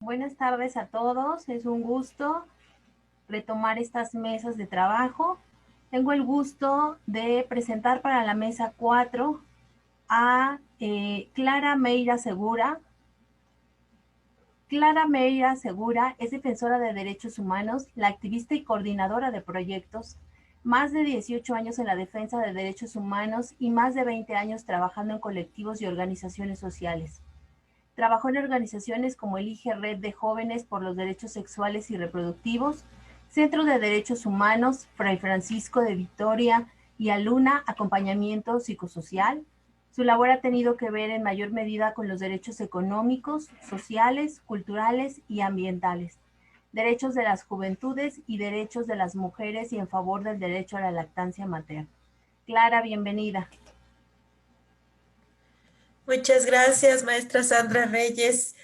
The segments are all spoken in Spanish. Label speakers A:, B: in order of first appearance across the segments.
A: Buenas tardes a todos. Es un gusto retomar estas mesas de trabajo. Tengo el gusto de presentar para la mesa 4 a Clara Meira Segura. Clara Meira Segura es defensora de derechos humanos, la activista y coordinadora de proyectos, más de 18 años en la defensa de derechos humanos y más de 20 años trabajando en colectivos y organizaciones sociales. Trabajó en organizaciones como el IG Red de Jóvenes por los Derechos Sexuales y Reproductivos, Centro de Derechos Humanos, Fray Francisco de Vitoria y Aluna Acompañamiento Psicosocial. Su labor ha tenido que ver en mayor medida con los derechos económicos, sociales, culturales y ambientales, derechos de las juventudes y derechos de las mujeres y en favor del derecho a la lactancia materna. Clara, bienvenida.
B: Muchas gracias, maestra Sandra Reyes.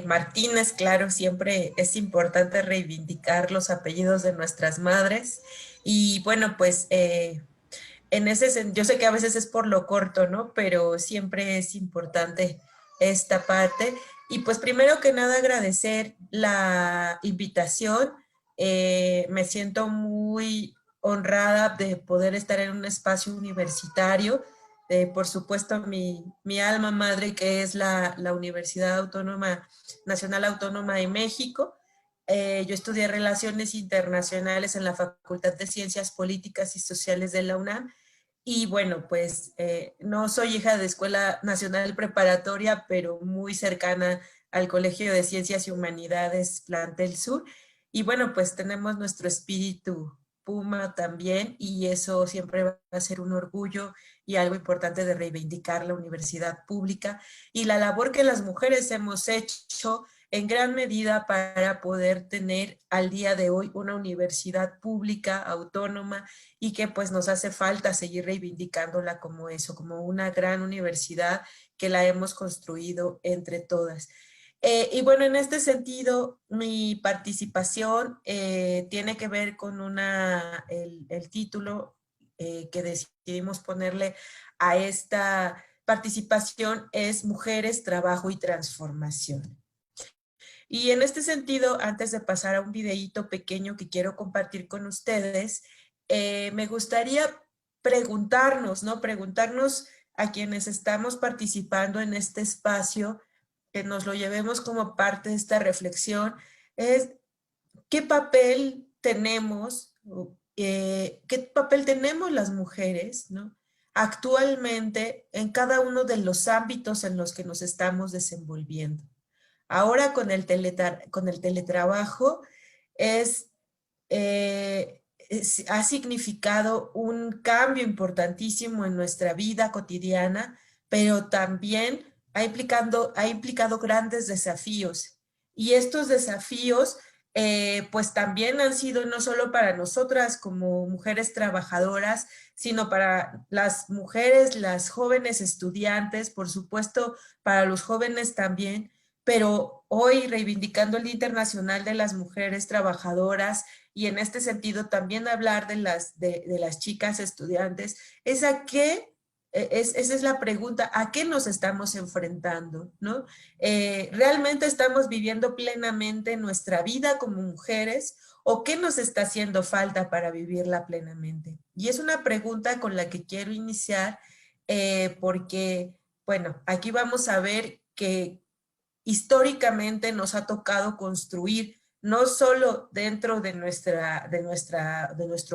B: Martínez, claro, siempre es importante reivindicar los apellidos de nuestras madres. Y bueno, pues en ese sentido, yo sé que a veces es por lo corto, ¿no? Pero siempre es importante esta parte. Y pues primero que nada agradecer la invitación. Me siento muy honrada de poder estar en un espacio universitario. Por supuesto, mi alma madre, que es la Universidad Autónoma, Nacional Autónoma de México. Yo estudié Relaciones Internacionales en la Facultad de Ciencias Políticas y Sociales de la UNAM. Y bueno, pues no soy hija de Escuela Nacional Preparatoria, pero muy cercana al Colegio de Ciencias y Humanidades Plantel Sur. Y bueno, pues tenemos nuestro espíritu Puma también, y eso siempre va a ser un orgullo y algo importante de reivindicar la universidad pública y la labor que las mujeres hemos hecho en gran medida para poder tener al día de hoy una universidad pública, autónoma, y que pues nos hace falta seguir reivindicándola como eso, como una gran universidad que la hemos construido entre todas. Y bueno, en este sentido, mi participación tiene que ver con el título que decidimos ponerle a esta participación es Mujeres, Trabajo y Transformación. Y en este sentido, antes de pasar a un videíto pequeño que quiero compartir con ustedes, me gustaría preguntarnos, ¿no? Preguntarnos a quienes estamos participando en este espacio, que nos lo llevemos como parte de esta reflexión, es qué papel tenemos, qué papel tenemos las mujeres, ¿no? Actualmente en cada uno de los ámbitos en los que nos estamos desenvolviendo. Ahora con el teletrabajo es, ha significado un cambio importantísimo en nuestra vida cotidiana, pero también ha implicado grandes desafíos. Y estos desafíos, pues también han sido no solo para nosotras como mujeres trabajadoras, sino para las mujeres, las jóvenes estudiantes, por supuesto, para los jóvenes también, pero hoy reivindicando el Día Internacional de las Mujeres Trabajadoras y en este sentido también hablar de las chicas estudiantes, es a qué, esa es la pregunta, ¿a qué nos estamos enfrentando? ¿No? ¿Realmente estamos viviendo plenamente nuestra vida como mujeres o qué nos está haciendo falta para vivirla plenamente? Y es una pregunta con la que quiero iniciar porque, bueno, aquí vamos a ver que históricamente nos ha tocado construir no solo dentro de nuestro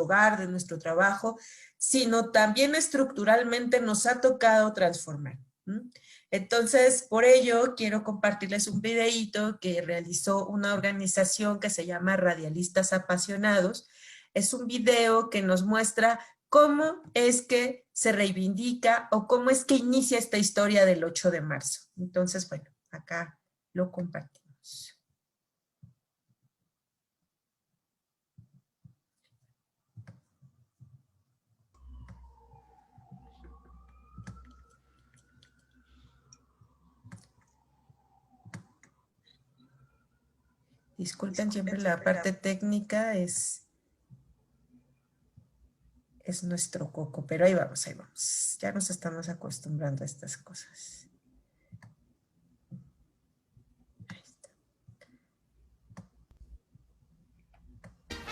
B: hogar, de nuestro trabajo, sino también estructuralmente nos ha tocado transformar. Entonces, por ello, quiero compartirles un videíto que realizó una organización que se llama Radialistas Apasionados. Es un video que nos muestra cómo es que se reivindica o cómo es que inicia esta historia del 8 de marzo. Entonces, bueno, acá lo compartimos. Disculpen, siempre la parte técnica es nuestro coco, pero ahí vamos, ahí vamos. Ya nos estamos acostumbrando a estas cosas. Ahí está.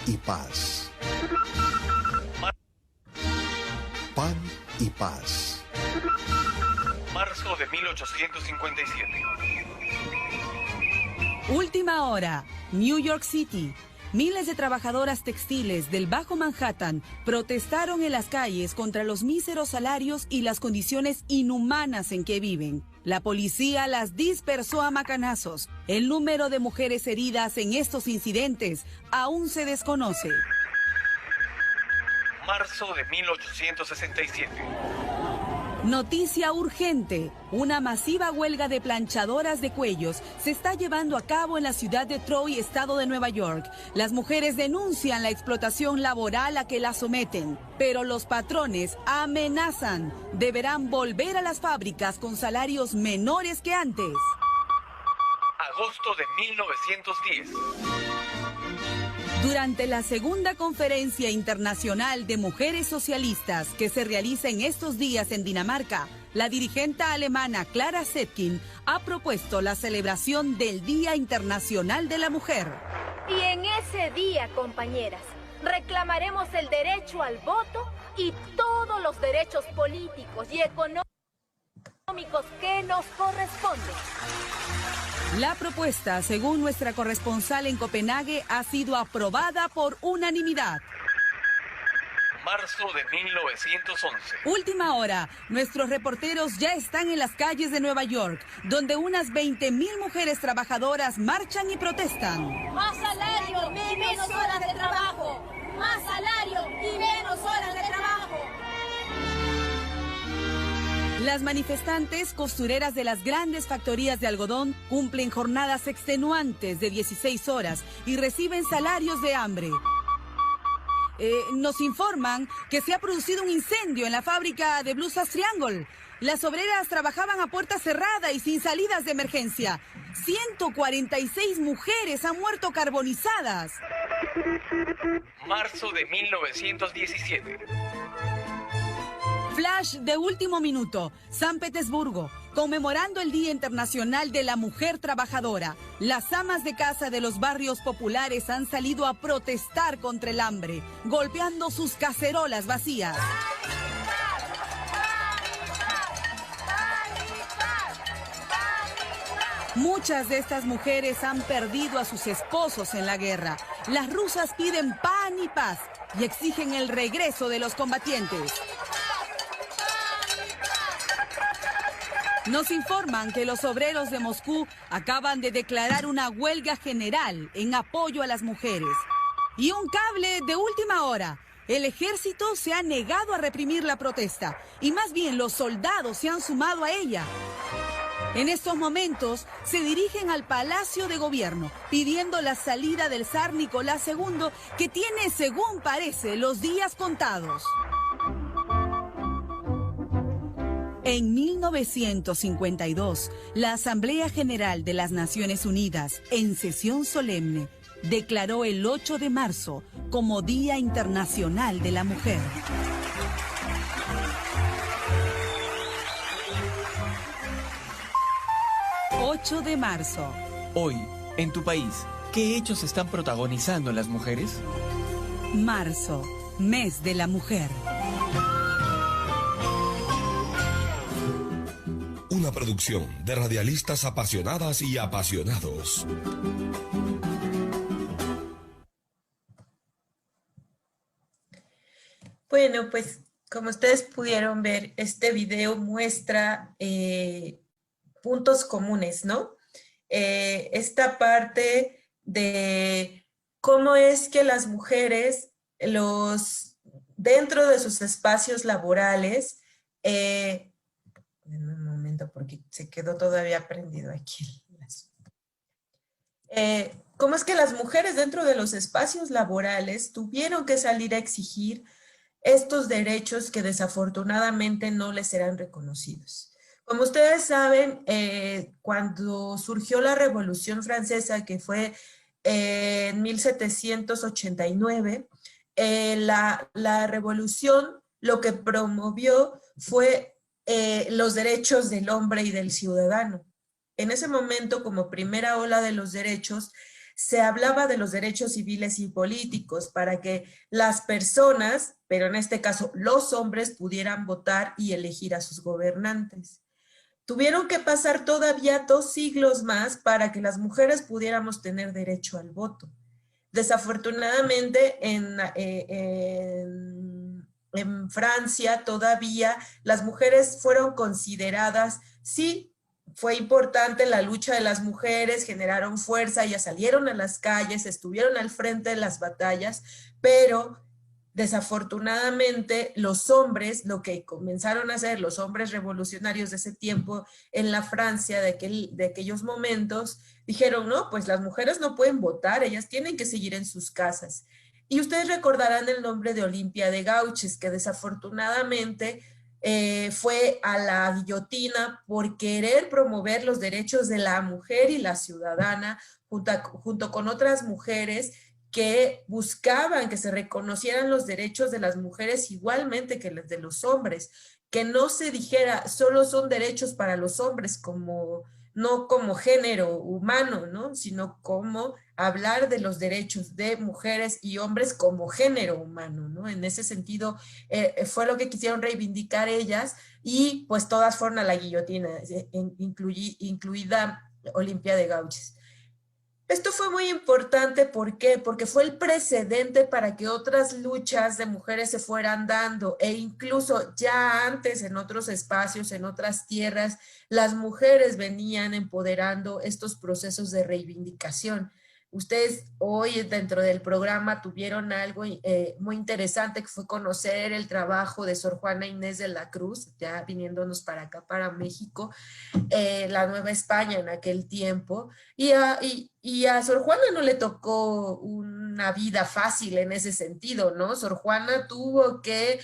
C: y paz. Pan y paz.
D: Marzo de 1857.
E: Última hora, New York City. Miles de trabajadoras textiles del Bajo Manhattan protestaron en las calles contra los míseros salarios y las condiciones inhumanas en que viven. La policía las dispersó a macanazos. El número de mujeres heridas en estos incidentes aún se desconoce.
D: Marzo de 1867.
E: Noticia urgente. Una masiva huelga de planchadoras de cuellos se está llevando a cabo en la ciudad de Troy, estado de Nueva York. Las mujeres denuncian la explotación laboral a que las someten, pero los patrones amenazan. Deberán volver a las fábricas con salarios menores que antes.
D: Agosto de 1910.
E: Durante la segunda conferencia internacional de mujeres socialistas que se realiza en estos días en Dinamarca, la dirigente alemana Clara Zetkin ha propuesto la celebración del Día Internacional de la Mujer.
F: Y en ese día, compañeras, reclamaremos el derecho al voto y todos los derechos políticos y económicos que nos corresponden.
E: La propuesta, según nuestra corresponsal en Copenhague, ha sido aprobada por unanimidad.
D: Marzo de 1911.
E: Última hora, nuestros reporteros ya están en las calles de Nueva York, donde unas 20,000 mujeres trabajadoras marchan y protestan.
G: Más salario y menos horas de trabajo. Más salario y menos horas de trabajo.
E: Las manifestantes costureras de las grandes factorías de algodón cumplen jornadas extenuantes de 16 horas y reciben salarios de hambre. Nos informan que se ha producido un incendio en la fábrica de blusas Triangle. Las obreras trabajaban a puerta cerrada y sin salidas de emergencia. 146 mujeres han muerto carbonizadas.
D: Marzo de 1917.
E: Flash de último minuto, San Petersburgo, conmemorando el Día Internacional de la Mujer Trabajadora. Las amas de casa de los barrios populares han salido a protestar contra el hambre, golpeando sus cacerolas vacías. Muchas de estas mujeres han perdido a sus esposos en la guerra. Las rusas piden pan y paz y exigen el regreso de los combatientes. Nos informan que los obreros de Moscú acaban de declarar una huelga general en apoyo a las mujeres. Y un cable de última hora. El ejército se ha negado a reprimir la protesta y más bien los soldados se han sumado a ella. En estos momentos se dirigen al Palacio de Gobierno pidiendo la salida del zar Nicolás II, que tiene, según parece, los días contados. En 1952, la Asamblea General de las Naciones Unidas, en sesión solemne, declaró el 8 de marzo como Día Internacional de la Mujer. ...8 de marzo.
H: Hoy, en tu país, ¿qué hechos están protagonizando las mujeres?
E: Marzo, mes de la mujer.
C: Una producción de radialistas apasionadas y apasionados.
B: Bueno, pues como ustedes pudieron ver, este video muestra puntos comunes, ¿no? Esta parte de cómo es que las mujeres, dentro de sus espacios laborales, un momento porque se quedó todavía prendido aquí. ¿Cómo es que las mujeres dentro de los espacios laborales tuvieron que salir a exigir estos derechos que desafortunadamente no les serán reconocidos? Como ustedes saben, cuando surgió la Revolución Francesa, que fue en 1789, la revolución lo que promovió fue los derechos del hombre y del ciudadano. En ese momento, como primera ola de los derechos, se hablaba de los derechos civiles y políticos para que las personas, pero en este caso los hombres, pudieran votar y elegir a sus gobernantes. Tuvieron que pasar todavía 2 siglos más para que las mujeres pudiéramos tener derecho al voto. Desafortunadamente, en Francia todavía las mujeres fueron consideradas, sí, fue importante la lucha de las mujeres, generaron fuerza, ellas salieron a las calles, estuvieron al frente de las batallas, pero desafortunadamente los hombres, lo que comenzaron a hacer los hombres revolucionarios de ese tiempo en la Francia de aquellos momentos, dijeron, no, pues las mujeres no pueden votar, ellas tienen que seguir en sus casas. Y ustedes recordarán el nombre de Olimpia de Gauches, que desafortunadamente fue a la guillotina por querer promover los derechos de la mujer y la ciudadana, junto con otras mujeres que buscaban que se reconocieran los derechos de las mujeres igualmente que los de los hombres, que no se dijera solo son derechos para los hombres, no como género humano, ¿no? Sino como hablar de los derechos de mujeres y hombres como género humano, ¿no? En ese sentido, fue lo que quisieron reivindicar ellas, y pues todas fueron a la guillotina, incluida Olimpia de Gauches. Esto fue muy importante, ¿por qué? Porque fue el precedente para que otras luchas de mujeres se fueran dando, e incluso ya antes en otros espacios, en otras tierras, las mujeres venían empoderando estos procesos de reivindicación. Ustedes hoy dentro del programa tuvieron algo muy interesante, que fue conocer el trabajo de Sor Juana Inés de la Cruz, ya viniéndonos para acá, para México, la Nueva España en aquel tiempo, y a Sor Juana no le tocó una vida fácil en ese sentido, ¿no? Sor Juana tuvo que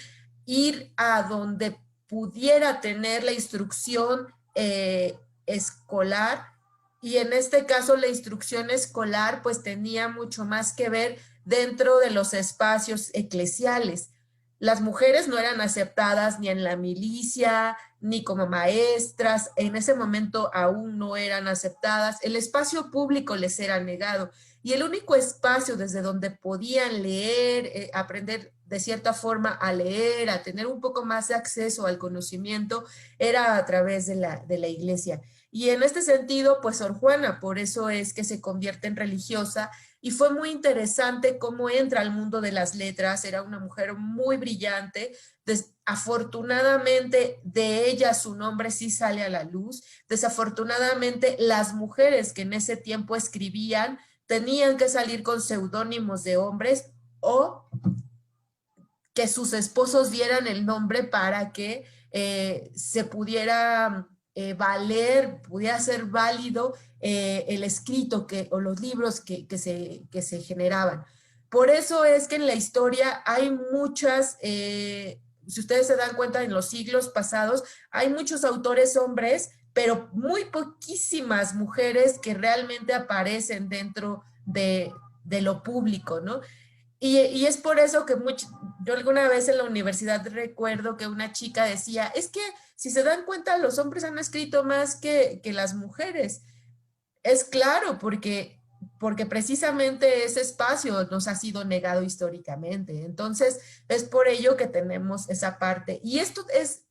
B: ir a donde pudiera tener la instrucción escolar, y en este caso la instrucción escolar pues tenía mucho más que ver dentro de los espacios eclesiales. Las mujeres no eran aceptadas ni en la milicia, ni como maestras, en ese momento aún no eran aceptadas, el espacio público les era negado, y el único espacio desde donde podían leer, aprender de cierta forma a leer, a tener un poco más de acceso al conocimiento, era a través de la iglesia. Y en este sentido, pues Sor Juana, por eso es que se convierte en religiosa, y fue muy interesante cómo entra al mundo de las letras. Era una mujer muy brillante. Afortunadamente de ella su nombre sí sale a la luz. Desafortunadamente las mujeres que en ese tiempo escribían tenían que salir con seudónimos de hombres, o que sus esposos dieran el nombre para que se pudiera pudiera ser válido el escrito o los libros que se generaban. Por eso es que en la historia hay muchas, si ustedes se dan cuenta, en los siglos pasados hay muchos autores hombres, pero muy poquísimas mujeres que realmente aparecen dentro de lo público, ¿no? Y es por eso que yo alguna vez en la universidad recuerdo que una chica decía, es que si se dan cuenta los hombres han escrito más que las mujeres. Es claro, porque precisamente ese espacio nos ha sido negado históricamente. Entonces es por ello que tenemos esa parte. Y esto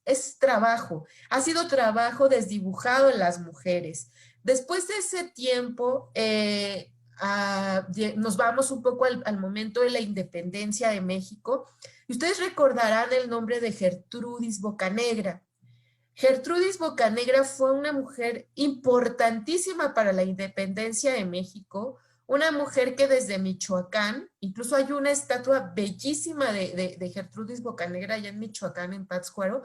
B: es trabajo, ha sido trabajo desdibujado en las mujeres. Después de ese tiempo, nos vamos un poco al momento de la independencia de México, y ustedes recordarán el nombre de Gertrudis Bocanegra. Gertrudis Bocanegra fue una mujer importantísima para la independencia de México, una mujer que desde Michoacán, incluso hay una estatua bellísima de Gertrudis Bocanegra allá en Michoacán, en Pátzcuaro,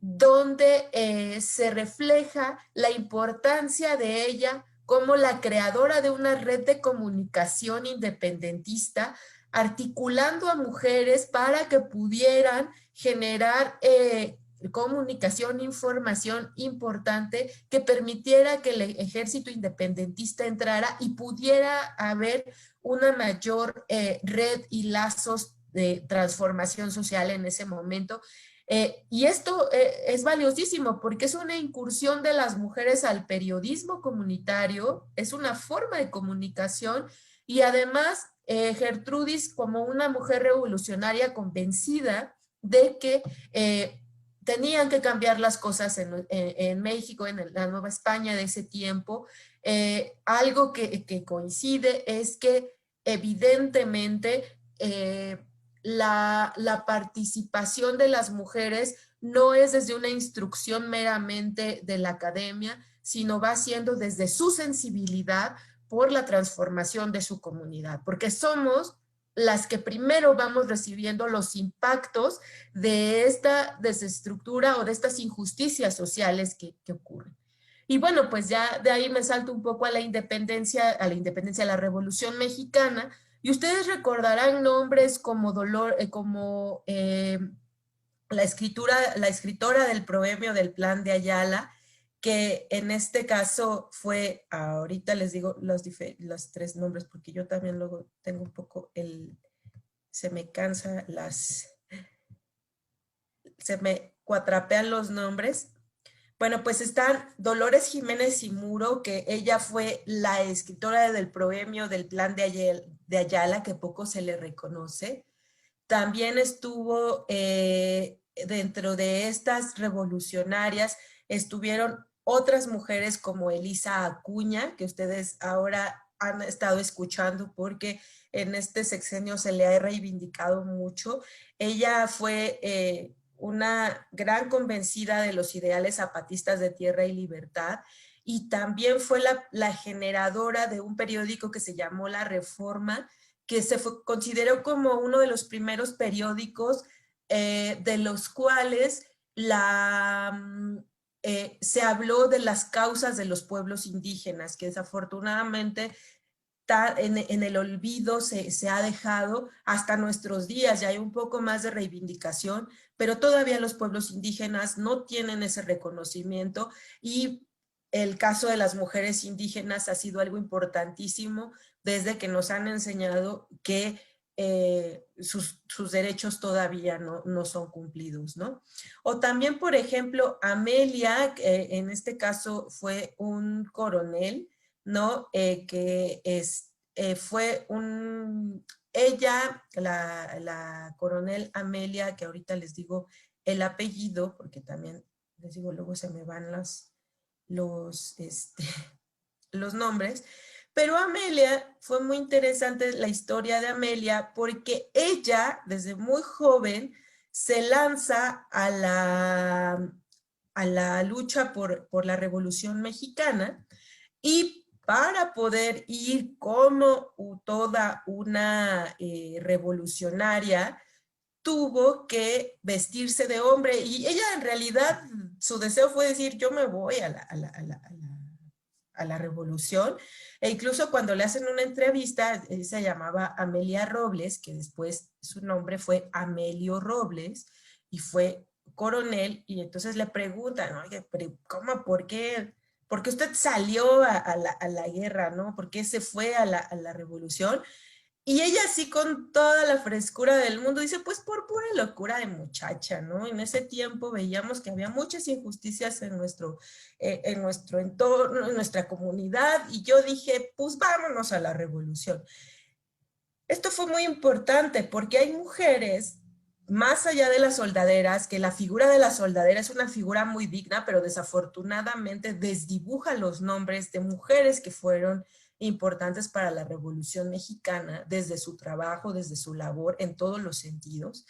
B: donde se refleja la importancia de ella como la creadora de una red de comunicación independentista, articulando a mujeres para que pudieran generar comunicación, información importante que permitiera que el ejército independentista entrara y pudiera haber una mayor red y lazos de transformación social en ese momento. Y esto es valiosísimo porque es una incursión de las mujeres al periodismo comunitario, es una forma de comunicación y además Gertrudis como una mujer revolucionaria convencida de que tenían que cambiar las cosas en México, en la Nueva España de ese tiempo. Algo que coincide es que evidentemente la participación de las mujeres no es desde una instrucción meramente de la academia, sino va siendo desde su sensibilidad por la transformación de su comunidad, porque somos las que primero vamos recibiendo los impactos de esta desestructura o de estas injusticias sociales que ocurren. Y bueno, pues ya de ahí me salto un poco a la independencia, a la Revolución Mexicana, y ustedes recordarán nombres como la escritora del proemio del Plan de Ayala, que en este caso fue, ahorita les digo los 3 nombres, porque yo también luego tengo un poco se me cansa se me cuatrapean los nombres. Bueno, pues están Dolores Jiménez y Muro, que ella fue la escritora del proemio del Plan de Ayala, que poco se le reconoce. También estuvo dentro de estas revolucionarias, estuvieron otras mujeres como Elisa Acuña, que ustedes ahora han estado escuchando porque en este sexenio se le ha reivindicado mucho. Ella fue una gran convencida de los ideales zapatistas de tierra y libertad, y también fue la generadora de un periódico que se llamó La Reforma, que consideró como uno de los primeros periódicos de los cuales se habló de las causas de los pueblos indígenas, que desafortunadamente en el olvido se ha dejado hasta nuestros días. Ya hay un poco más de reivindicación, pero todavía los pueblos indígenas no tienen ese reconocimiento, y el caso de las mujeres indígenas ha sido algo importantísimo desde que nos han enseñado que sus derechos todavía no son cumplidos, ¿no? O también, por ejemplo, Amelia, en este caso fue un coronel, ¿no? Fue ella, la coronel Amelia, que ahorita les digo el apellido, porque también les digo, luego se me van los nombres, pero Amelia, fue muy interesante la historia de Amelia, porque ella, desde muy joven, se lanza a la lucha por la Revolución Mexicana, y para poder ir como toda una revolucionaria, tuvo que vestirse de hombre, y ella en realidad su deseo fue decir, yo me voy a la revolución, e incluso cuando le hacen una entrevista, se llamaba Amelia Robles, que después su nombre fue Amelio Robles, y fue coronel, y entonces le preguntan, oye, ¿cómo, por qué usted salió a la guerra, ¿no? ¿Por qué se fue a la revolución? Y ella así con toda la frescura del mundo dice, pues por pura locura de muchacha, ¿no? En ese tiempo veíamos que había muchas injusticias en nuestro entorno, en nuestra comunidad, y yo dije, pues vámonos a la revolución. Esto fue muy importante porque hay mujeres, más allá de las soldaderas, que la figura de la soldadera es una figura muy digna, pero desafortunadamente desdibuja los nombres de mujeres que fueron importantes para la Revolución Mexicana, desde su trabajo, desde su labor, en todos los sentidos.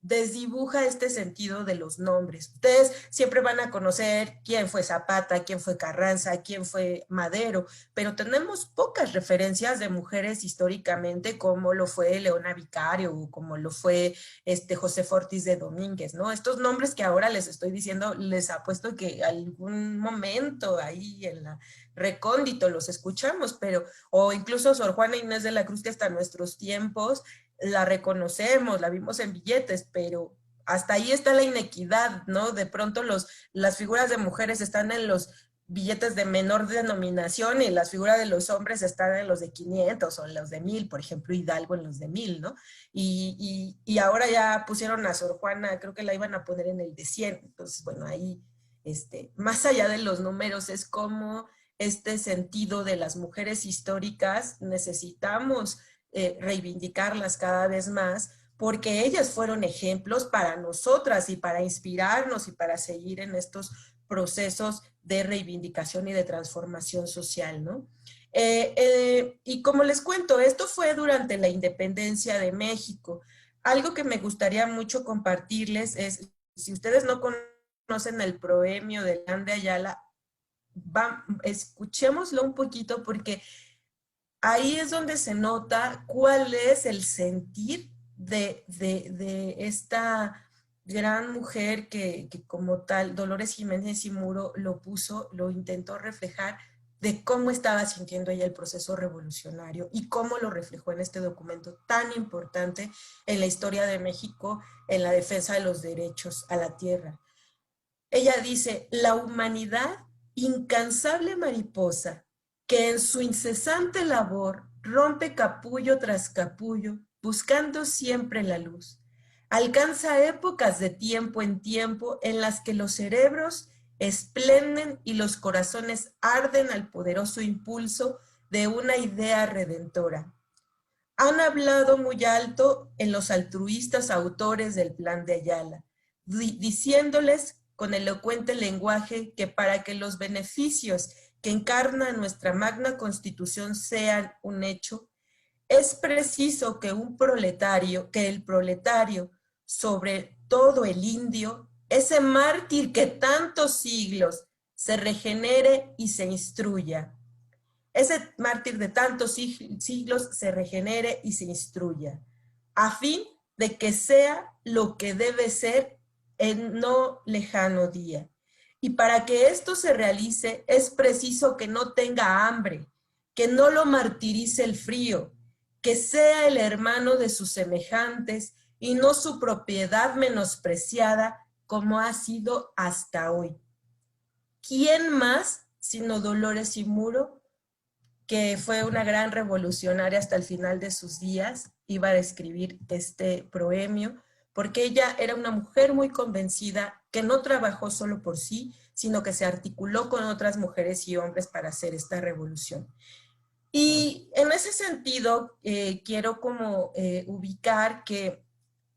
B: Desdibuja este sentido de los nombres. Ustedes siempre van a conocer quién fue Zapata, quién fue Carranza, quién fue Madero, pero tenemos pocas referencias de mujeres históricamente, como lo fue Leona Vicario o como lo fue José Ortiz de Domínguez, ¿no? Estos nombres que ahora les estoy diciendo, les apuesto que algún momento ahí en la recóndito los escuchamos, o incluso Sor Juana Inés de la Cruz, que hasta nuestros tiempos la reconocemos, la vimos en billetes, pero hasta ahí está la inequidad, ¿no? De pronto las figuras de mujeres están en los billetes de menor denominación y las figuras de los hombres están en los de 500 o en los de 1000, por ejemplo, Hidalgo en los de 1000, ¿no? Y ahora ya pusieron a Sor Juana, creo que la iban a poner en el de 100. Entonces, bueno, ahí, más allá de los números, es como este sentido de las mujeres históricas necesitamos reivindicarlas cada vez más, porque ellas fueron ejemplos para nosotras y para inspirarnos y para seguir en estos procesos de reivindicación y de transformación social, ¿no? Y como les cuento, esto fue durante la independencia de México. Algo que me gustaría mucho compartirles es, si ustedes no conocen el proemio de Plan de Ayala, escuchémoslo un poquito, porque ahí es donde se nota cuál es el sentir de esta gran mujer que como tal, Dolores Jiménez y Muro lo intentó reflejar, de cómo estaba sintiendo ella el proceso revolucionario y cómo lo reflejó en este documento tan importante en la historia de México, en la defensa de los derechos a la tierra. Ella dice: la humanidad, incansable mariposa, que en su incesante labor rompe capullo tras capullo, buscando siempre la luz, alcanza épocas de tiempo en tiempo en las que los cerebros esplenden y los corazones arden al poderoso impulso de una idea redentora. Han hablado muy alto en los altruistas autores del Plan de Ayala, diciéndoles con elocuente lenguaje que para que los beneficios que encarna nuestra magna Constitución sean un hecho, es preciso que el proletario, sobre todo el indio, ese mártir que tantos siglos se regenere y se instruya. Ese mártir de tantos siglos se regenere y se instruya, a fin de que sea lo que debe ser en no lejano día. Y para que esto se realice, es preciso que no tenga hambre, que no lo martirice el frío, que sea el hermano de sus semejantes y no su propiedad menospreciada, como ha sido hasta hoy. ¿Quién más sino Dolores y Muro, que fue una gran revolucionaria hasta el final de sus días, iba a escribir este proemio? Porque ella era una mujer muy convencida, que no trabajó solo por sí, sino que se articuló con otras mujeres y hombres para hacer esta revolución. Y en ese sentido, quiero como ubicar que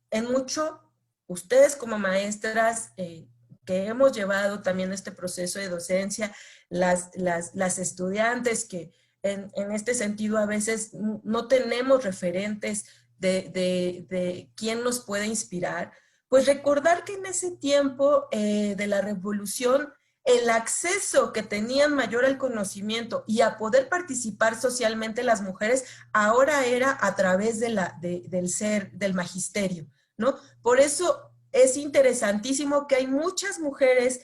B: en mucho, ustedes como maestras que hemos llevado también este proceso de docencia, las estudiantes que en este sentido a veces no tenemos referentes de quién nos puede inspirar, pues recordar que en ese tiempo de la revolución, el acceso que tenían mayor al conocimiento y a poder participar socialmente las mujeres ahora era a través del magisterio, ¿no? Por eso es interesantísimo que hay muchas mujeres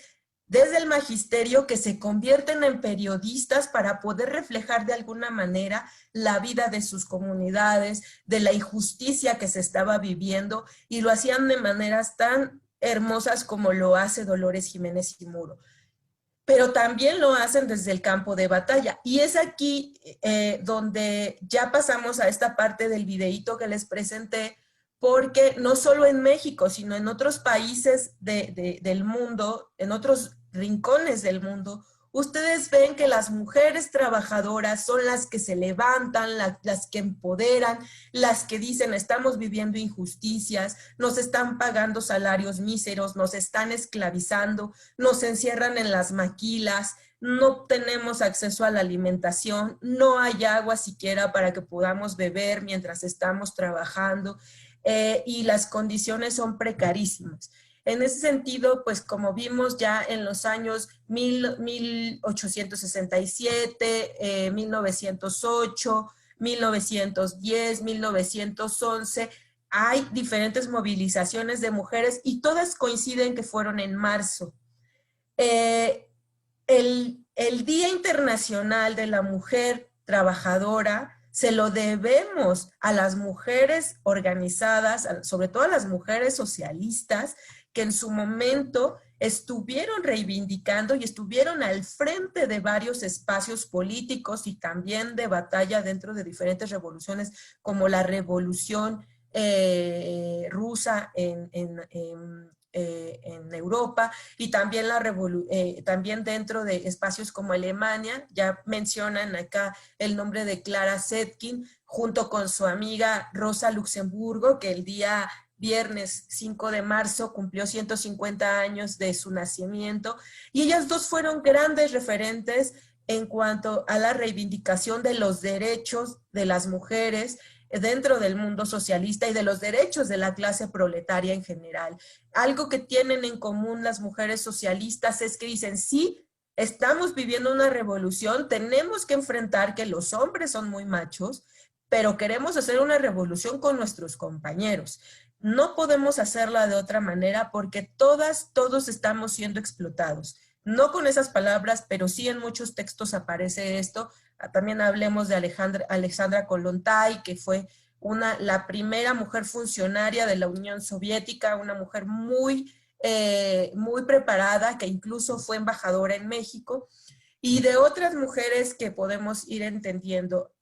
B: desde el magisterio que se convierten en periodistas para poder reflejar de alguna manera la vida de sus comunidades, de la injusticia que se estaba viviendo, y lo hacían de maneras tan hermosas como lo hace Dolores Jiménez y Muro. Pero también lo hacen desde el campo de batalla. Y es aquí donde ya pasamos a esta parte del videíto que les presenté, porque no solo en México, sino en otros países del mundo, en otros rincones del mundo, ustedes ven que las mujeres trabajadoras son las que se levantan, las que empoderan, las que dicen: estamos viviendo injusticias, nos están pagando salarios míseros, nos están esclavizando, nos encierran en las maquilas, no tenemos acceso a la alimentación, no hay agua siquiera para que podamos beber mientras estamos trabajando, y las condiciones son precarísimas. En ese sentido, pues como vimos ya en los años 1867, 1908, 1910, 1911, hay diferentes movilizaciones de mujeres y todas coinciden que fueron en marzo. El Día Internacional de la Mujer Trabajadora se lo debemos a las mujeres organizadas, sobre todo a las mujeres socialistas, que en su momento estuvieron reivindicando y estuvieron al frente de varios espacios políticos y también de batalla dentro de diferentes revoluciones, como la revolución rusa en Europa, y también, también dentro de espacios como Alemania. Ya mencionan acá el nombre de Clara Zetkin, junto con su amiga Rosa Luxemburgo, que el día viernes 5 de marzo cumplió 150 años de su nacimiento, y ellas dos fueron grandes referentes en cuanto a la reivindicación de los derechos de las mujeres dentro del mundo socialista y de los derechos de la clase proletaria en general. Algo que tienen en común las mujeres socialistas es que dicen, sí, estamos viviendo una revolución, tenemos que enfrentar que los hombres son muy machos, pero queremos hacer una revolución con nuestros compañeros. No podemos hacerla de otra manera porque todos estamos siendo explotados. No con esas palabras, pero sí en muchos textos aparece esto. También hablemos de Alexandra Kollontai, que fue la primera mujer funcionaria de la Unión Soviética, una mujer muy preparada, que incluso fue embajadora en México, y de otras mujeres que podemos ir entendiendo.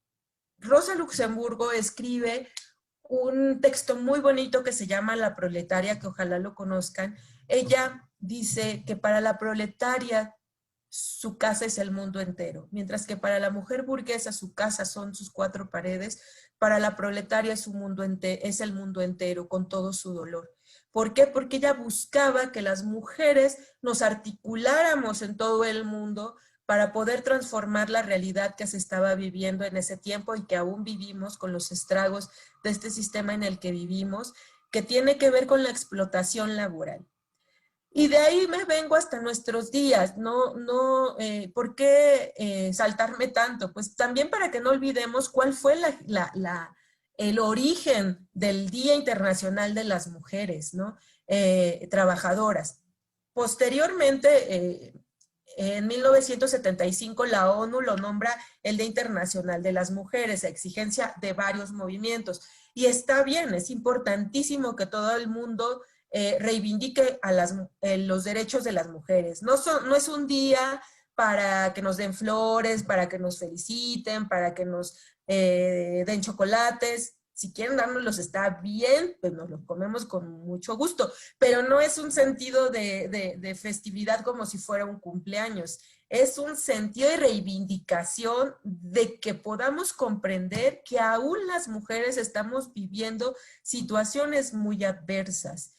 B: Rosa Luxemburgo escribe un texto muy bonito que se llama La proletaria, que ojalá lo conozcan. Ella dice que para la proletaria su casa es el mundo entero, mientras que para la mujer burguesa su casa son sus 4 paredes, para la proletaria es el mundo entero con todo su dolor. ¿Por qué? Porque ella buscaba que las mujeres nos articuláramos en todo el mundo para poder transformar la realidad que se estaba viviendo en ese tiempo y que aún vivimos con los estragos de este sistema en el que vivimos, que tiene que ver con la explotación laboral. Y de ahí me vengo hasta nuestros días. ¿Por qué saltarme tanto? Pues también para que no olvidemos cuál fue el origen del Día Internacional de las Mujeres, ¿no? Trabajadoras. Posteriormente, en 1975, la ONU lo nombra el Día Internacional de las Mujeres, a exigencia de varios movimientos. Y está bien, es importantísimo que todo el mundo reivindique los derechos de las mujeres. No es un día para que nos den flores, para que nos feliciten, para que nos den chocolates. Si quieren dárnoslos está bien, pues nos los comemos con mucho gusto, pero no es un sentido de festividad como si fuera un cumpleaños. Es un sentido de reivindicación de que podamos comprender que aún las mujeres estamos viviendo situaciones muy adversas.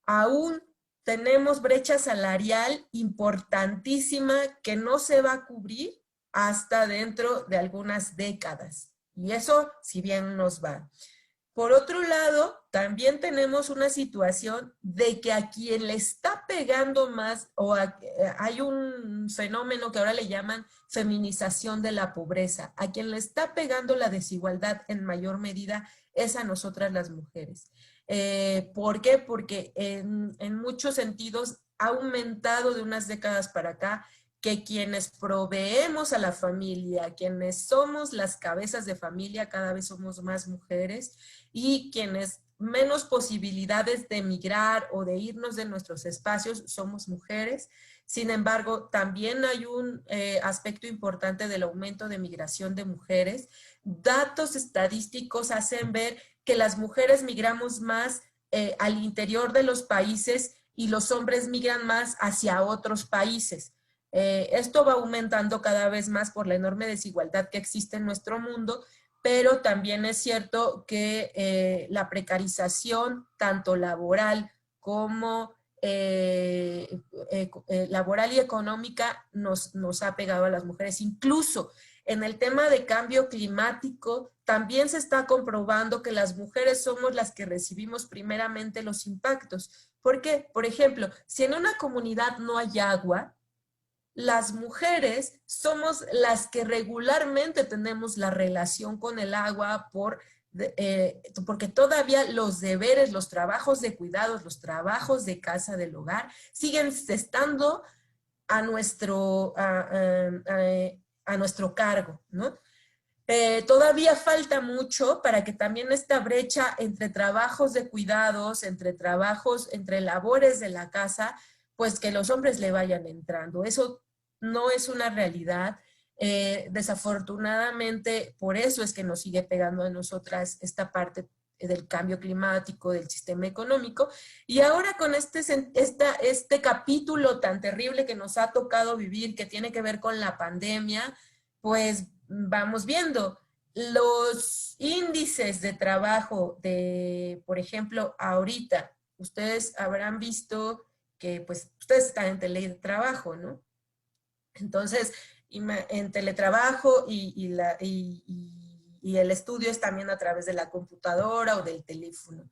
B: Aún tenemos brecha salarial importantísima que no se va a cubrir hasta dentro de algunas décadas. Y eso, si bien nos va. Por otro lado, también tenemos una situación de que a quien le está pegando más, hay un fenómeno que ahora le llaman feminización de la pobreza. A quien le está pegando la desigualdad en mayor medida es a nosotras las mujeres. ¿Por qué? Porque en muchos sentidos ha aumentado de unas décadas para acá que quienes proveemos a la familia, quienes somos las cabezas de familia, cada vez somos más mujeres, y quienes menos posibilidades de emigrar o de irnos de nuestros espacios somos mujeres. Sin embargo, también hay un aspecto importante del aumento de migración de mujeres. Datos estadísticos hacen ver que las mujeres migramos más al interior de los países y los hombres migran más hacia otros países. Esto va aumentando cada vez más por la enorme desigualdad que existe en nuestro mundo, pero también es cierto que la precarización, tanto laboral como laboral y económica, nos ha pegado a las mujeres. Incluso en el tema de cambio climático, también se está comprobando que las mujeres somos las que recibimos primeramente los impactos. ¿Por qué? Por ejemplo, si en una comunidad no hay agua, las mujeres somos las que regularmente tenemos la relación con el agua porque todavía los deberes, los trabajos de cuidados, los trabajos de casa del hogar siguen estando a nuestro cargo, ¿no? Todavía falta mucho para que también esta brecha entre trabajos de cuidados, entre labores de la casa, pues que los hombres le vayan entrando. Eso no es una realidad. Desafortunadamente, por eso es que nos sigue pegando a nosotras esta parte del cambio climático, del sistema económico. Y ahora con este capítulo tan terrible que nos ha tocado vivir, que tiene que ver con la pandemia, pues vamos viendo los índices de trabajo por ejemplo, ahorita, ustedes habrán visto que pues ustedes están en teletrabajo, ¿no? Entonces, en teletrabajo y el estudio es también a través de la computadora o del teléfono.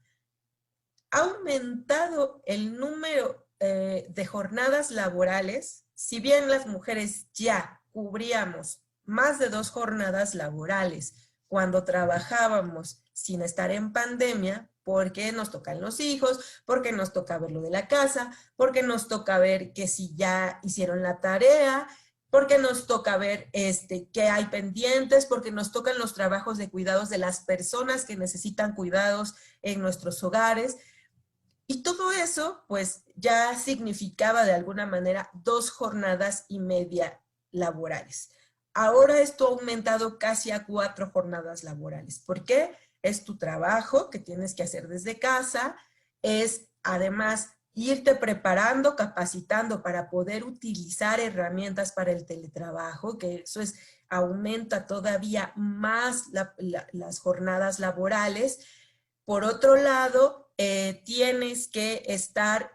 B: Ha aumentado el número de jornadas laborales, si bien las mujeres ya cubríamos más de 2 jornadas laborales cuando trabajábamos sin estar en pandemia, porque nos tocan los hijos, porque nos toca ver lo de la casa, porque nos toca ver que si ya hicieron la tarea, porque nos toca ver qué hay pendientes, porque nos tocan los trabajos de cuidados de las personas que necesitan cuidados en nuestros hogares. Y todo eso, pues, ya significaba de alguna manera 2 jornadas y media laborales. Ahora esto ha aumentado casi a 4 jornadas laborales. ¿Por qué? Es tu trabajo que tienes que hacer desde casa, es además irte preparando, capacitando para poder utilizar herramientas para el teletrabajo, que eso aumenta todavía más las jornadas laborales. Por otro lado, tienes que estar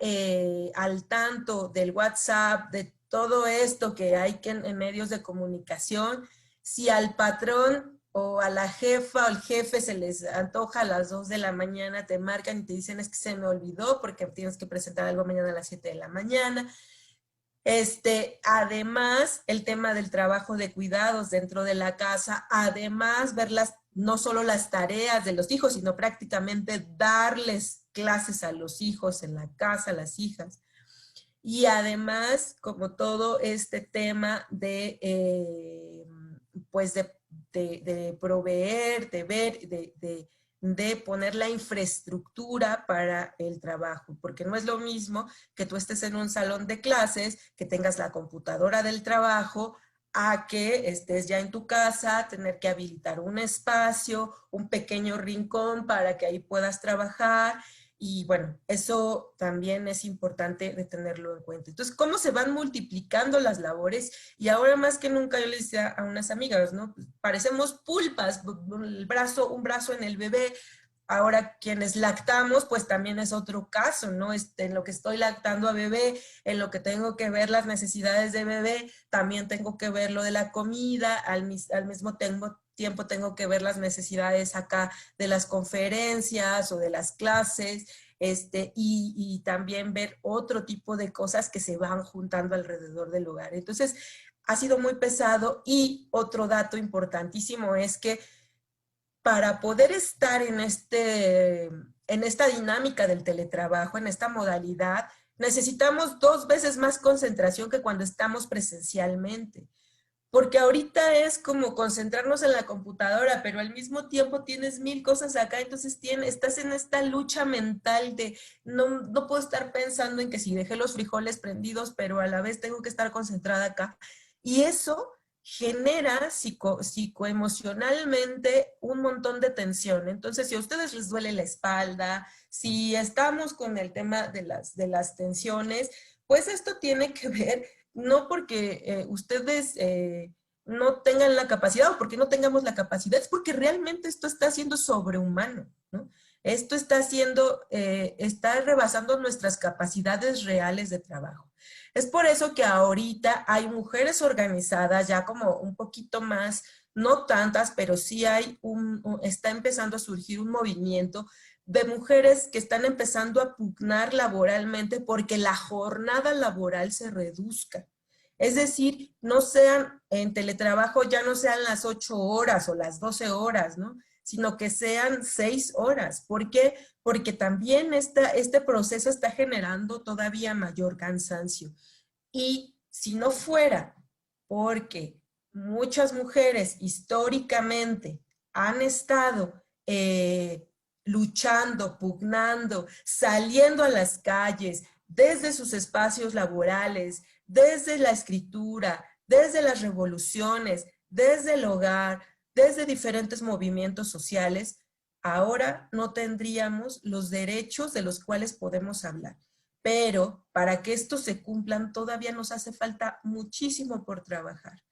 B: al tanto del WhatsApp, de todo esto que hay en medios de comunicación. Si al patrón o a la jefa o el jefe se les antoja a las 2 de la mañana, te marcan y te dicen es que se me olvidó porque tienes que presentar algo mañana a las 7 de la mañana. Además, el tema del trabajo de cuidados dentro de la casa, además ver no solo las tareas de los hijos, sino prácticamente darles clases a los hijos en la casa, a las hijas. Y además, como todo este tema de proveer, de ver, de poner la infraestructura para el trabajo, porque no es lo mismo que tú estés en un salón de clases, que tengas la computadora del trabajo, a que estés ya en tu casa, tener que habilitar un espacio, un pequeño rincón para que ahí puedas trabajar. Y bueno, eso también es importante de tenerlo en cuenta. Entonces, ¿cómo se van multiplicando las labores? Y ahora más que nunca yo les decía a unas amigas, ¿no? Pues parecemos pulpas, un brazo en el bebé. Ahora quienes lactamos, pues también es otro caso, ¿no? En lo que estoy lactando a bebé, en lo que tengo que ver las necesidades de bebé, también tengo que ver lo de la comida, al mismo tiempo tengo que ver las necesidades acá de las conferencias o de las clases, y también ver otro tipo de cosas que se van juntando alrededor del hogar. Entonces, ha sido muy pesado. Y otro dato importantísimo es que para poder estar en esta dinámica del teletrabajo, en esta modalidad, necesitamos 2 veces más concentración que cuando estamos presencialmente. Porque ahorita es como concentrarnos en la computadora, pero al mismo tiempo tienes 1000 cosas acá, entonces estás en esta lucha mental de no puedo estar pensando en que si dejé los frijoles prendidos, pero a la vez tengo que estar concentrada acá. Y eso genera psicoemocionalmente un montón de tensión. Entonces, si a ustedes les duele la espalda, si estamos con el tema de las tensiones, pues esto tiene que ver no porque ustedes no tengan la capacidad o porque no tengamos la capacidad, es porque realmente esto está siendo sobrehumano, ¿no? Esto está rebasando nuestras capacidades reales de trabajo. Es por eso que ahorita hay mujeres organizadas ya como un poquito más, no tantas, pero sí está empezando a surgir un movimiento de mujeres que están empezando a pugnar laboralmente porque la jornada laboral se reduzca. Es decir, no sean en teletrabajo, ya no sean las 8 horas o las 12 horas, ¿no? Sino que sean 6 horas. ¿Por qué? Porque también este proceso está generando todavía mayor cansancio. Y si no fuera porque muchas mujeres históricamente han estado luchando, pugnando, saliendo a las calles, desde sus espacios laborales, desde la escritura, desde las revoluciones, desde el hogar, desde diferentes movimientos sociales, ahora no tendríamos los derechos de los cuales podemos hablar. Pero para que estos se cumplan todavía nos hace falta muchísimo por trabajar.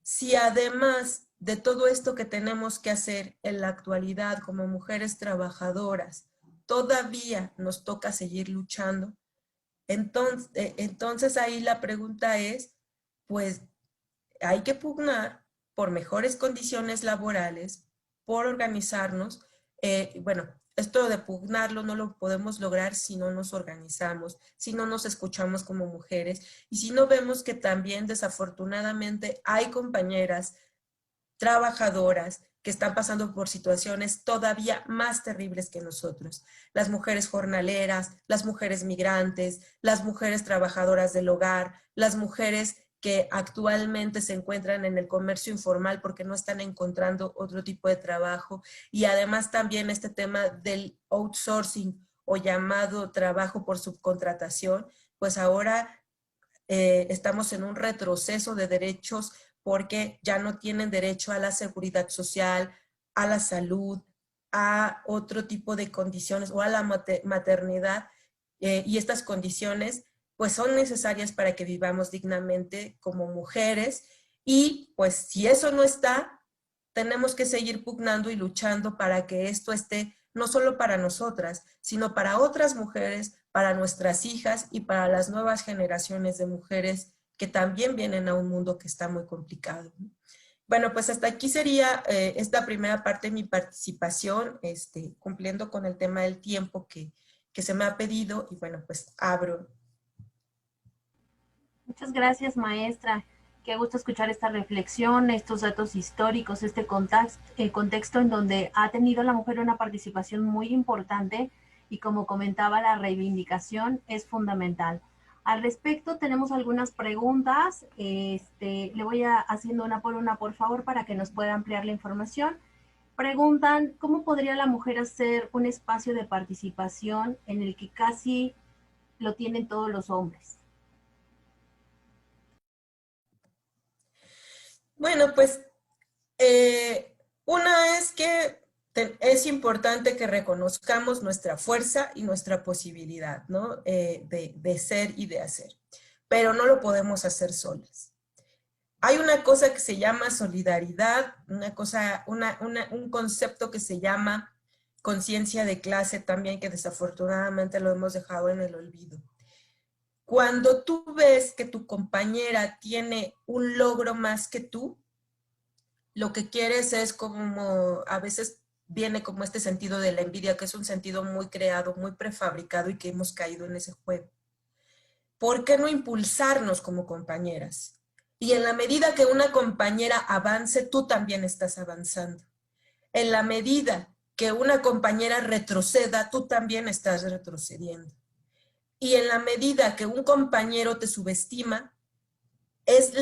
B: Si además de todo esto que tenemos que hacer en la actualidad como mujeres trabajadoras, todavía nos toca seguir luchando, entonces ahí la pregunta es, pues hay que pugnar por mejores condiciones laborales, por organizarnos. Bueno, esto de pugnarlo no lo podemos lograr si no nos organizamos, si no nos escuchamos como mujeres y si no vemos que también desafortunadamente hay compañeras trabajadoras que están pasando por situaciones todavía más terribles que nosotros. Las mujeres jornaleras, las mujeres migrantes, las mujeres trabajadoras del hogar, las mujeres que actualmente se encuentran en el comercio informal porque no están encontrando otro tipo de trabajo. Y además también este tema del outsourcing o llamado trabajo por subcontratación, pues ahora estamos en un retroceso de derechos porque ya no tienen derecho a la seguridad social, a la salud, a otro tipo de condiciones o a la maternidad. Y estas condiciones pues son necesarias para que vivamos dignamente como mujeres. Y pues si eso no está, tenemos que seguir pugnando y luchando para que esto esté no solo para nosotras, sino para otras mujeres, para nuestras hijas y para las nuevas generaciones de mujeres que también vienen a un mundo que está muy complicado. Bueno, pues hasta aquí sería esta primera parte de mi participación, cumpliendo con el tema del tiempo que se me ha pedido, y bueno, pues abro.
A: Muchas gracias, maestra. Qué gusto escuchar esta reflexión, estos datos históricos, este contexto en donde ha tenido la mujer una participación muy importante y, como comentaba, la reivindicación es fundamental. Al respecto tenemos algunas preguntas, le voy haciendo una, por favor, para que nos pueda ampliar la información. Preguntan, ¿cómo podría la mujer hacer un espacio de participación en el que casi lo tienen todos los hombres?
B: Bueno, pues una es que es importante que reconozcamos nuestra fuerza y nuestra posibilidad, ¿no? De ser y de hacer, pero no lo podemos hacer solas. Hay una cosa que se llama solidaridad, un concepto que se llama conciencia de clase también, que desafortunadamente lo hemos dejado en el olvido. Cuando tú ves que tu compañera tiene un logro más que tú, lo que quieres es como, a veces viene como este sentido de la envidia, que es un sentido muy creado, muy prefabricado y que hemos caído en ese juego. ¿Por qué no impulsarnos como compañeras? Y en la medida que una compañera avance, tú también estás avanzando. En la medida que una compañera retroceda, tú también estás retrocediendo. Y en la medida que un compañero te subestima, es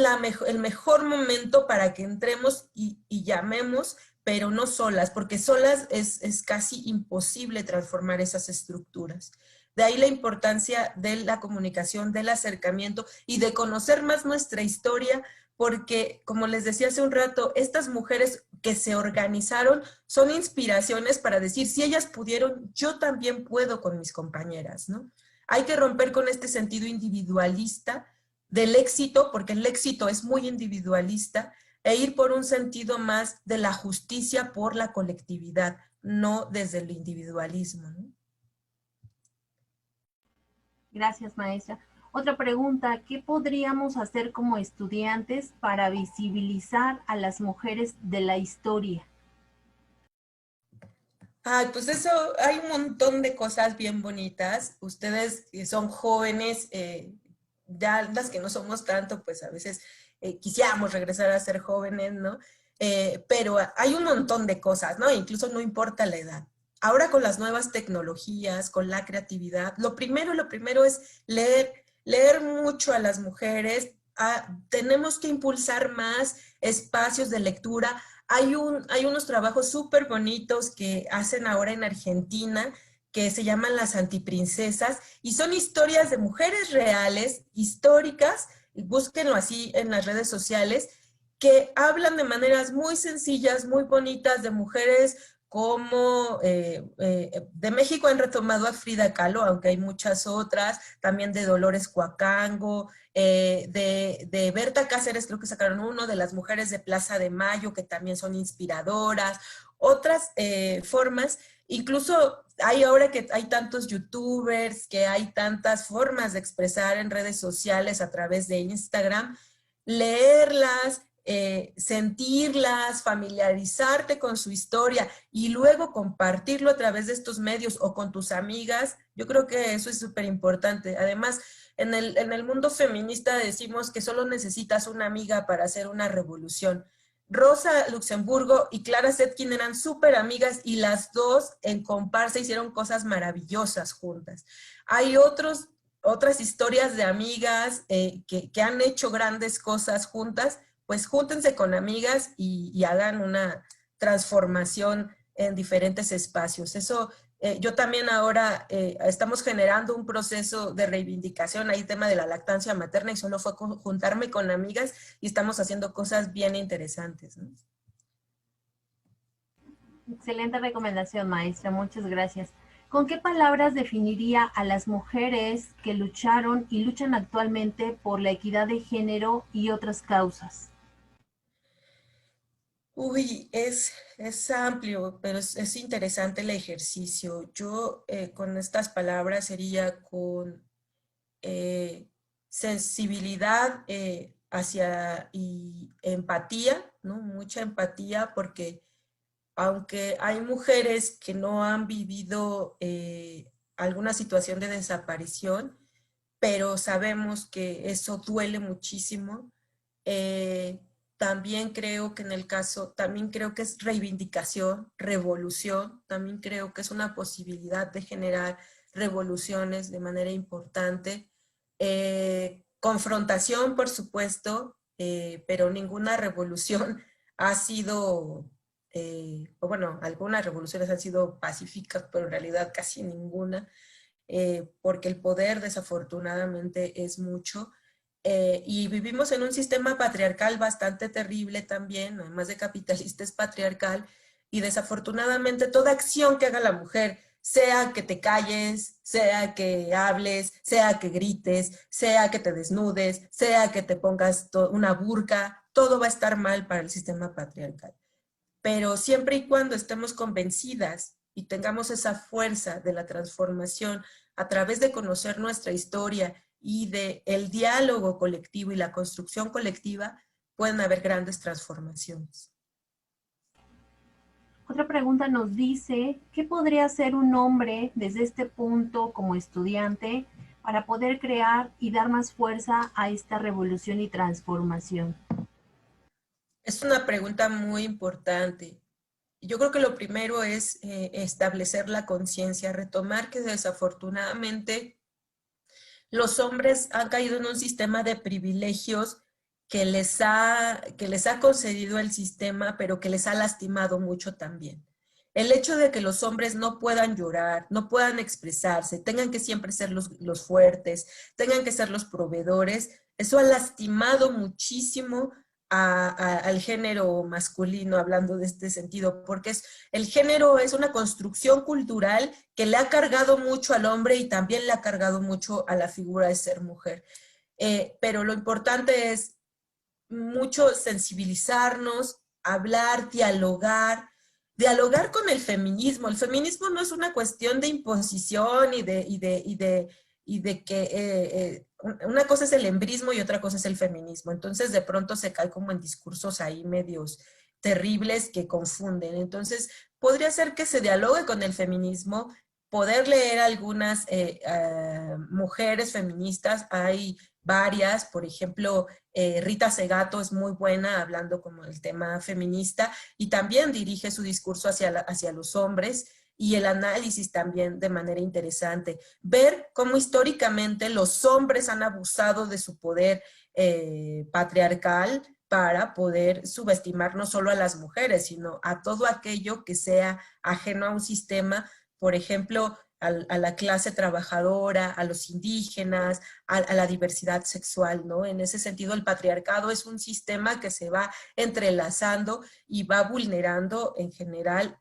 B: el mejor momento para que entremos y llamemos, pero no solas, porque solas es casi imposible transformar esas estructuras. De ahí la importancia de la comunicación, del acercamiento y de conocer más nuestra historia, porque, como les decía hace un rato, estas mujeres que se organizaron son inspiraciones para decir, si ellas pudieron, yo también puedo con mis compañeras, ¿no? Hay que romper con este sentido individualista del éxito, porque el éxito es muy individualista, e ir por un sentido más de la justicia por la colectividad, no desde el individualismo, ¿no?
A: Gracias, maestra. Otra pregunta, ¿qué podríamos hacer como estudiantes para visibilizar a las mujeres de la historia?
B: Ay, pues eso, hay un montón de cosas bien bonitas. Ustedes que son jóvenes, ya las que no somos tanto, pues a veces quisiéramos regresar a ser jóvenes, ¿no? Pero hay un montón de cosas, ¿no? Incluso no importa la edad. Ahora con las nuevas tecnologías, con la creatividad, lo primero es leer mucho a las mujeres. Tenemos que impulsar más espacios de lectura. Hay unos trabajos súper bonitos que hacen ahora en Argentina, que se llaman Las Antiprincesas, y son historias de mujeres reales, históricas, y búsquenlo así en las redes sociales, que hablan de maneras muy sencillas, muy bonitas, de mujeres como de México han retomado a Frida Kahlo, aunque hay muchas otras, también de Dolores Cuacango, de Berta Cáceres, creo que sacaron uno, de las mujeres de Plaza de Mayo, que también son inspiradoras, otras formas, incluso hay ahora que hay tantos youtubers, que hay tantas formas de expresar en redes sociales a través de Instagram, leerlas, sentirlas, familiarizarte con su historia y luego compartirlo a través de estos medios o con tus amigas, yo creo que eso es súper importante. Además, en el mundo feminista decimos que solo necesitas una amiga para hacer una revolución. Rosa Luxemburgo y Clara Zetkin eran súper amigas y las dos en comparsa hicieron cosas maravillosas juntas. Hay otras historias de amigas que han hecho grandes cosas juntas, pues júntense con amigas y hagan una transformación en diferentes espacios. Eso, yo también ahora estamos generando un proceso de reivindicación, hay tema de la lactancia materna y solo fue juntarme con amigas y estamos haciendo cosas bien interesantes, ¿no?
A: Excelente recomendación, maestra, muchas gracias. ¿Con qué palabras definiría a las mujeres que lucharon y luchan actualmente por la equidad de género y otras causas?
B: Uy, es amplio, pero es interesante el ejercicio. Yo con estas palabras sería con sensibilidad hacia y empatía, ¿no? Mucha empatía, porque aunque hay mujeres que no han vivido alguna situación de desaparición, pero sabemos que eso duele muchísimo. También creo que también creo que es reivindicación, revolución, también creo que es una posibilidad de generar revoluciones de manera importante. Confrontación, por supuesto, pero ninguna revolución ha sido, o bueno, algunas revoluciones han sido pacíficas, pero en realidad casi ninguna, porque el poder desafortunadamente es mucho. Y vivimos en un sistema patriarcal bastante terrible también, además de capitalista es patriarcal, y desafortunadamente toda acción que haga la mujer, sea que te calles, sea que hables, sea que grites, sea que te desnudes, sea que te pongas una burka, todo va a estar mal para el sistema patriarcal. Pero siempre y cuando estemos convencidas y tengamos esa fuerza de la transformación a través de conocer nuestra historia y del diálogo colectivo y la construcción colectiva, pueden haber grandes transformaciones.
A: Otra pregunta nos dice, ¿qué podría hacer un hombre desde este punto como estudiante para poder crear y dar más fuerza a esta revolución y transformación?
B: Es una pregunta muy importante. Yo creo que lo primero es establecer la conciencia, retomar que desafortunadamente los hombres han caído en un sistema de privilegios que les ha concedido el sistema, pero que les ha lastimado mucho también. El hecho de que los hombres no puedan llorar, no puedan expresarse, tengan que siempre ser los fuertes, tengan que ser los proveedores, eso ha lastimado muchísimo al género masculino, hablando de este sentido, porque el género es una construcción cultural que le ha cargado mucho al hombre y también le ha cargado mucho a la figura de ser mujer. Pero lo importante es mucho sensibilizarnos, hablar, dialogar con el feminismo. El feminismo no es una cuestión de imposición y de que una cosa es el embrismo y otra cosa es el feminismo. Entonces de pronto se cae como en discursos ahí medios terribles que confunden. Entonces podría ser que se dialogue con el feminismo, poder leer algunas mujeres feministas, hay varias, por ejemplo, Rita Segato es muy buena hablando como el tema feminista y también dirige su discurso hacia los hombres, y el análisis también de manera interesante. Ver cómo históricamente los hombres han abusado de su poder patriarcal para poder subestimar no solo a las mujeres, sino a todo aquello que sea ajeno a un sistema. Por ejemplo, a la clase trabajadora, a los indígenas, a la diversidad sexual, ¿no? En ese sentido, el patriarcado es un sistema que se va entrelazando y va vulnerando en general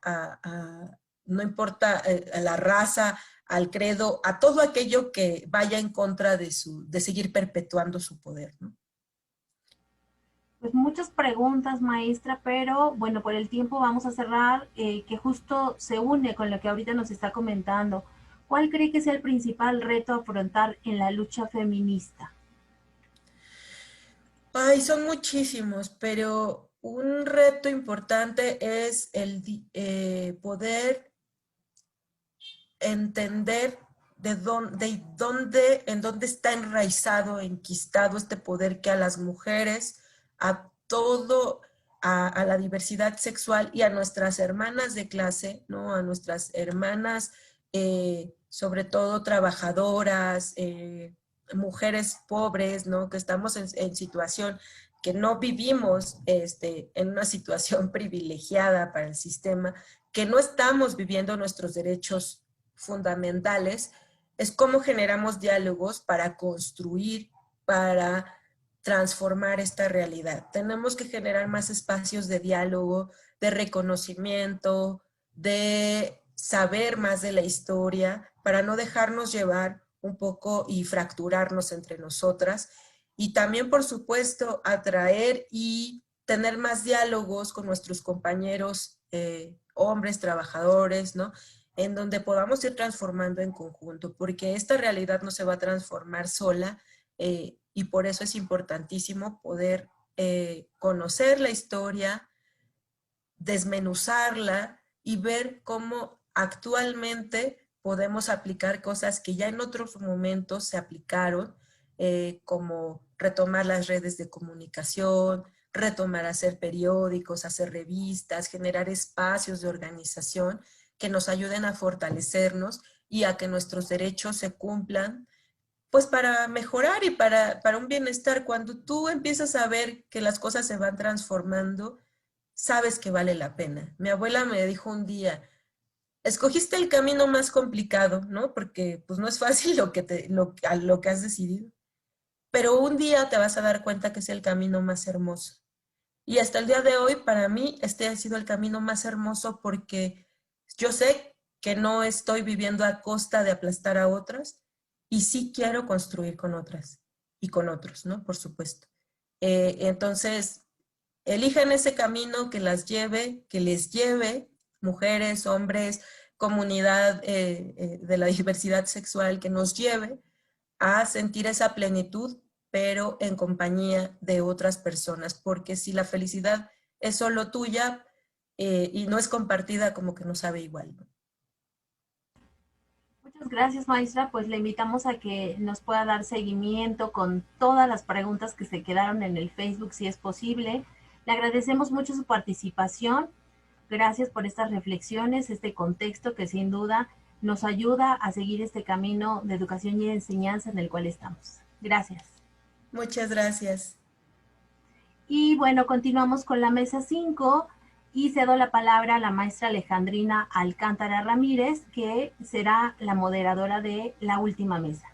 B: no importa a la raza, al credo, a todo aquello que vaya en contra de seguir perpetuando su poder, ¿no?
A: Pues muchas preguntas, maestra, pero bueno, por el tiempo vamos a cerrar, que justo se une con lo que ahorita nos está comentando. ¿Cuál cree que sea el principal reto a afrontar en la lucha feminista?
B: Ay, son muchísimos, pero un reto importante es el poder entender en dónde está enraizado, enquistado este poder que a las mujeres, a la diversidad sexual y a nuestras hermanas de clase, ¿no? A nuestras hermanas, sobre todo trabajadoras, mujeres pobres, ¿no? Que estamos en situación, que no vivimos en una situación privilegiada para el sistema, que no estamos viviendo nuestros derechos fundamentales, es cómo generamos diálogos para construir, para transformar esta realidad. Tenemos que generar más espacios de diálogo, de reconocimiento, de saber más de la historia, para no dejarnos llevar un poco y fracturarnos entre nosotras. Y también, por supuesto, atraer y tener más diálogos con nuestros compañeros hombres, trabajadores, ¿no? En donde podamos ir transformando en conjunto, porque esta realidad no se va a transformar sola, y por eso es importantísimo poder conocer la historia, desmenuzarla y ver cómo actualmente podemos aplicar cosas que ya en otros momentos se aplicaron, como retomar las redes de comunicación, retomar hacer periódicos, hacer revistas, generar espacios de organización que nos ayuden a fortalecernos y a que nuestros derechos se cumplan, pues para mejorar y para un bienestar. Cuando tú empiezas a ver que las cosas se van transformando, sabes que vale la pena. Mi abuela me dijo un día, escogiste el camino más complicado, ¿no? Porque pues no es fácil lo que has decidido, pero un día te vas a dar cuenta que es el camino más hermoso. Y hasta el día de hoy, para mí, este ha sido el camino más hermoso, porque yo sé que no estoy viviendo a costa de aplastar a otras, y sí quiero construir con otras y con otros, ¿no? Por supuesto. Entonces, elijan ese camino que les lleve, mujeres, hombres, comunidad de la diversidad sexual, que nos lleve a sentir esa plenitud, pero en compañía de otras personas, porque si la felicidad es solo tuya y no es compartida, como que no sabe igual, ¿no?
A: Muchas gracias, maestra. Pues le invitamos a que nos pueda dar seguimiento con todas las preguntas que se quedaron en el Facebook, si es posible. Le agradecemos mucho su participación. Gracias por estas reflexiones, este contexto que sin duda nos ayuda a seguir este camino de educación y enseñanza en el cual estamos. Gracias.
B: Muchas gracias.
A: Y bueno, continuamos con la mesa 5 y cedo la palabra a la maestra Alejandrina Alcántara Ramírez, que será la moderadora de la última mesa.